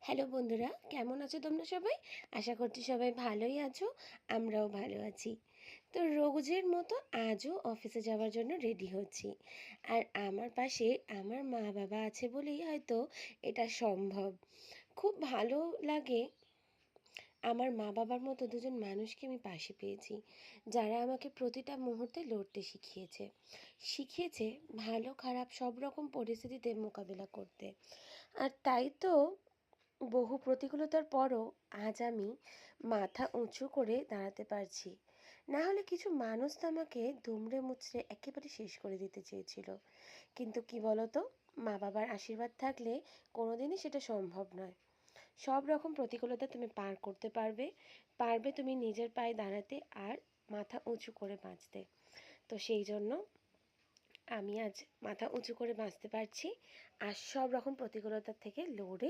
Hello বন্ধুরা, কেমন আছো তোমরা সবাই? আশা করছি সবাই ভালোই আছো। আমরাও ভালো আছি। তো রোজের মতো আজও অফিসে যাওয়ার জন্য রেডি হচ্ছি। আর আমার পাশে আমার মা বাবা আছে বলেই হয়তো এটা সম্ভব। খুব ভালো লাগে আমার মা বাবার মতো দুজন মানুষকে আমি পাশে পেয়েছি, যারা আমাকে প্রতিটা মুহূর্তে লড়তে শিখিয়েছে ভালো খারাপ সব রকম পরিস্থিতিতে মোকাবিলা করতে। আর তাই তো বহু প্রতিকূলতার পরও আজ আমি মাথা উঁচু করে দাঁড়াতে পারছি। না হলে কিছু মানুষ তো আমাকে দুমড়ে মুচড়ে একেবারে শেষ করে দিতে চেয়েছিল। কিন্তু কি বলতো, মা বাবার আশীর্বাদ থাকলে কোনোদিনই সেটা সম্ভব নয়। সব রকম প্রতিকূলতা তুমি পার করতে পারবে, পারবে তুমি নিজের পায়ে দাঁড়াতে আর মাথা উঁচু করে বাঁচতে। তো সেই জন্য আমি আজ মাথা উঁচু করে বাঁচতে পারছি আর সব রকম প্রতিকূলতার থেকে লড়ে